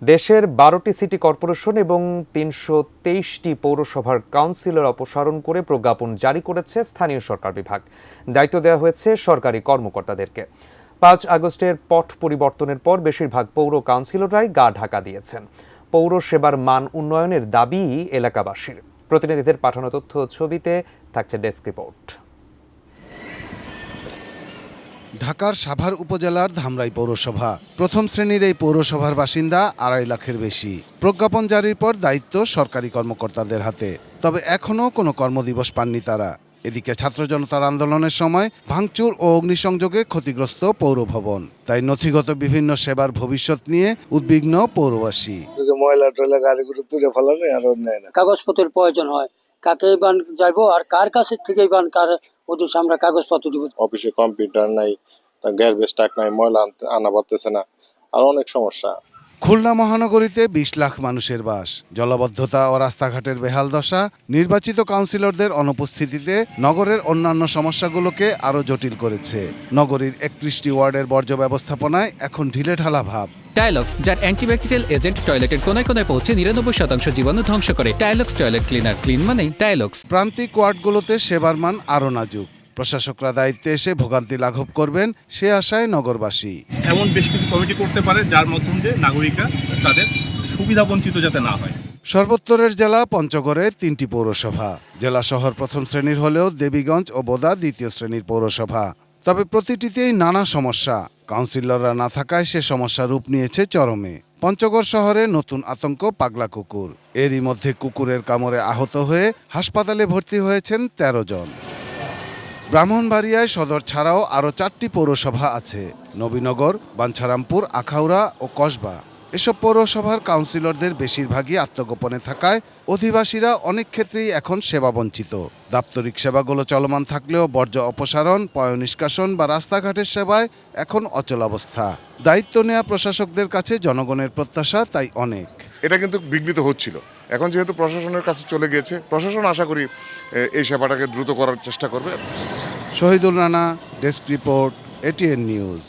দেশের ১২টি city corporation এবং ৩২৩টি পৌরসভার কাউন্সিলর অপসারণ করে প্রজ্ঞাপন জারি করেছে স্থানীয় সরকার বিভাগ। দায়িত্ব দেওয়া হয়েছে সরকারি কর্মকর্তাদেরকে। ৫ আগস্টের পট পরিবর্তনের পর বেশিরভাগ পৌর কাউন্সিলররাই গা ঢাকা দিয়েছেন। পৌর সেবার মান উন্নয়নের দাবি এলাকাবাসীর। প্রতিনিধিদের পাঠানো তথ্য ছবিতে থাকছে ডেস্ক রিপোর্ট। ঢাকার সাভার উপজেলার ধামরাই পৌরসভা প্রথম শ্রেণীর এই পৌরসভার বাসিন্দা ২.৫ লাখের বেশি। প্রজ্ঞাপন জারির পর দায়িত্ব সরকারি কর্মকর্তাদের হাতে, তবে এখনও কোনো কর্মদিবস পাননি তারা। এদিকে ছাত্র জনতার আন্দোলনের সময় ভাঙচুর ও অগ্নিসংযোগে ক্ষতিগ্রস্ত পৌর ভবন, তাই নথিগত বিভিন্ন সেবার ভবিষ্যৎ নিয়ে উদ্বিগ্ন পৌরবাসী। ময়লা টয়লা গাড়িগুলো পুড়ে ফেলানো আর অন্যায় না। কাগজপত্রের প্রয়োজন হয়, কাকে বান যাইবো আর কার কাছে থেকে বান কার উদ্দেশ্যে আমরা কাগজপত্র দিব। অফিসে কম্পিউটার নাই, গ্যারবেজ ট্রাক নাই, ময়লা আনা পারতেছে না, আর অনেক সমস্যা। খুলনা মহানগরীতে ২০ লাখ মানুষের বাস। জলাবদ্ধতা ও রাস্তাঘাটের বেহাল দশা, নির্বাচিত কাউন্সিলরদের অনুপস্থিতিতে নগরের অন্যান্য সমস্যাগুলোকে আরও জটিল করেছে। নগরীর ৩১টি ওয়ার্ডের বর্জ্য ব্যবস্থাপনায় এখন ঢিলেঢালা ভাব। টাইলক্স, যার অ্যান্টিব্যাকটেরিয়াল এজেন্ট টয়লেটের কোনায় কোনায় পৌঁছে ৯৯% জীবাণু ধ্বংস করে। টাইলক্স টয়লেট ক্লিনার, ক্লিন মানেই টাইলক্স। প্রান্তিক ওয়ার্ডগুলোতে সেবার মান আরও নাজুক। প্রশাসকরা দায়িত্বে এসে ভোগান্তি লাঘব করবেন সে আশায় নগরবাসী। এমন বেশ কিছু কমিটি করতে পারে যার মাধ্যমে নাগরিকরা তাদের সুবিধা বঞ্চিত যাতে না হয়। সর্বোত্তরের জেলা পঞ্চগড়ে ৩টি পৌরসভা। জেলা শহর প্রথম শ্রেণীর হলেও দেবীগঞ্জ ও বোদা দ্বিতীয় শ্রেণীর পৌরসভা। তবে প্রতিটিতেই নানা সমস্যা। কাউন্সিলররা না থাকায় সে সমস্যা রূপ নিয়েছে চরমে। পঞ্চগড় শহরে নতুন আতঙ্ক পাগলা কুকুর। এরই মধ্যে কুকুরের কামড়ে আহত হয়ে হাসপাতালে ভর্তি হয়েছেন ১৩ জন। ব্রাহ্মণবাড়িয়ায় সদর ছাড়াও আরও ৪টি পৌরসভা আছে: নবীনগর, বাঞ্ছারামপুর, আখাউড়া ও কসবা। এসব পৌরসভার কাউন্সিলরদের বেশিরভাগই আত্মগোপনে থাকায় অধিবাসীরা অনেক ক্ষেত্রেই এখন সেবা বঞ্চিত। দাপ্তরিক সেবাগুলো চলমান থাকলেও বর্জ্য অপসারণ, পয়ঃনিষ্কাশন বা রাস্তাঘাটের সেবায় এখন অচলাবস্থা। দায়িত্ব নেওয়া প্রশাসকদের কাছে জনগণের প্রত্যাশা তাই অনেক। এটা কিন্তু বিঘ্নিত হচ্ছিল, এখন যেহেতু প্রশাসনের কাছে চলে গিয়েছে, প্রশাসন আশা করি এই সেবাটাকে দ্রুত করার চেষ্টা করবে। Shahidul Rana, desk report, ATN news.